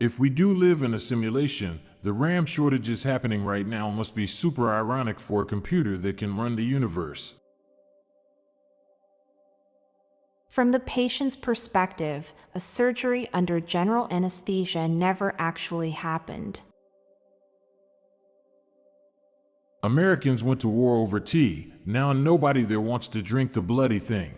If we do live in a simulation, the RAM shortages happening right now must be super ironic for a computer that can run the universe. From the patient's perspective, a surgery under general anesthesia never actually happened. Americans went to war over tea, now nobody there wants to drink the bloody thing.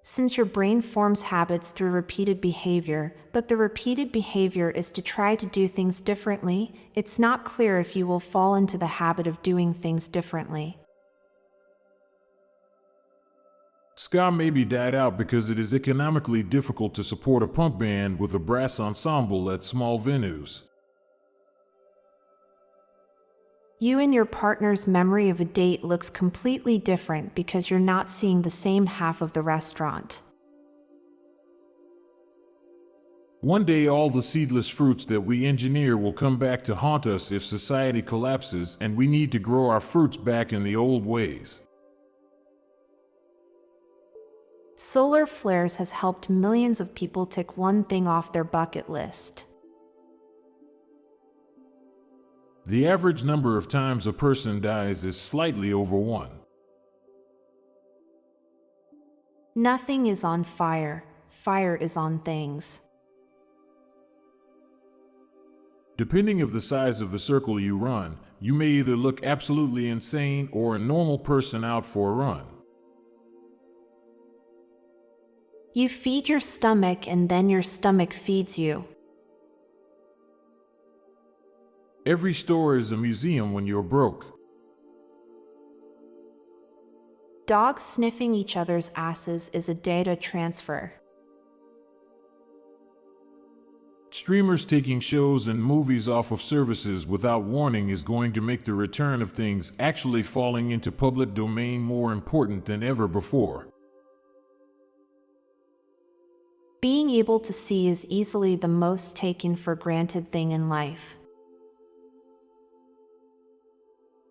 Since your brain forms habits through repeated behavior, but the repeated behavior is to try to do things differently, it's not clear if you will fall into the habit of doing things differently. Ska maybe died out because it is economically difficult to support a punk band with a brass ensemble at small venues. You and your partner's memory of a date looks completely different because you're not seeing the same half of the restaurant. One day all the seedless fruits that we engineer will come back to haunt us if society collapses and we need to grow our fruits back in the old ways. Solar flares has helped millions of people tick one thing off their bucket list. The average number of times a person dies is slightly over 1. Nothing is on fire. Fire is on things. Depending of the size of the circle you run, you may either look absolutely insane or a normal person out for a run. You feed your stomach and then your stomach feeds you. Every store is a museum when you're broke. Dogs sniffing each other's asses is a data transfer. Streamers taking shows and movies off of services without warning is going to make the return of things actually falling into public domain more important than ever before. Being able to see is easily the most taken for granted thing in life.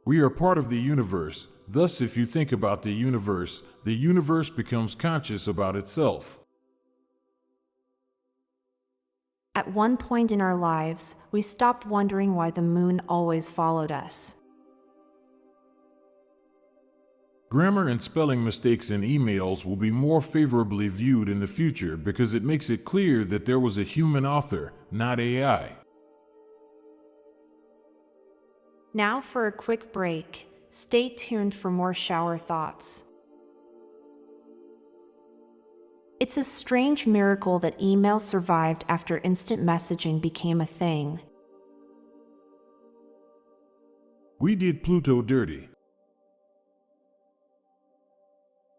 We are part of the universe, thus if you think about the universe becomes conscious about itself. At one point in our lives, we stopped wondering why the moon always followed us. Grammar and spelling mistakes in emails will be more favorably viewed in the future because it makes it clear that there was a human author, not AI. Now for a quick break. Stay tuned for more shower thoughts. It's a strange miracle that email survived after instant messaging became a thing. We did Pluto dirty.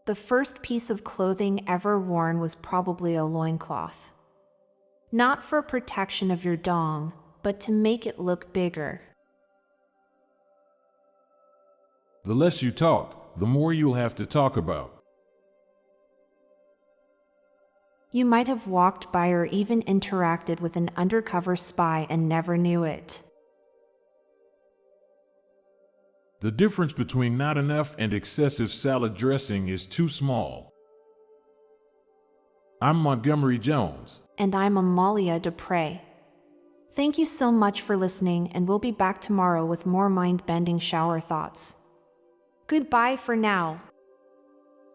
The first piece of clothing ever worn was probably a loincloth. Not for protection of your dong, but to make it look bigger. The less you talk, the more you'll have to talk about. You might have walked by or even interacted with an undercover spy and never knew it. The difference between not enough and excessive salad dressing is too small. I'm Montgomery Jones. And I'm Amalia Dupre. Thank you so much for listening, and we'll be back tomorrow with more mind-bending shower thoughts. Goodbye for now.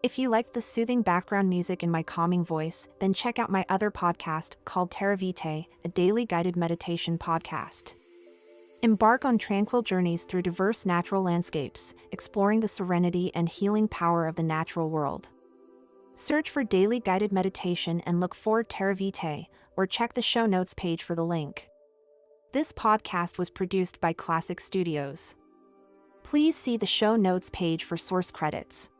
If you liked the soothing background music in my calming voice, then check out my other podcast called Terra Vitae, a daily guided meditation podcast. Embark on tranquil journeys through diverse natural landscapes, exploring the serenity and healing power of the natural world. Search for daily guided meditation and look for Terra Vitae, or check the show notes page for the link. This podcast was produced by Klassic Studios. Please see the show notes page for source credits.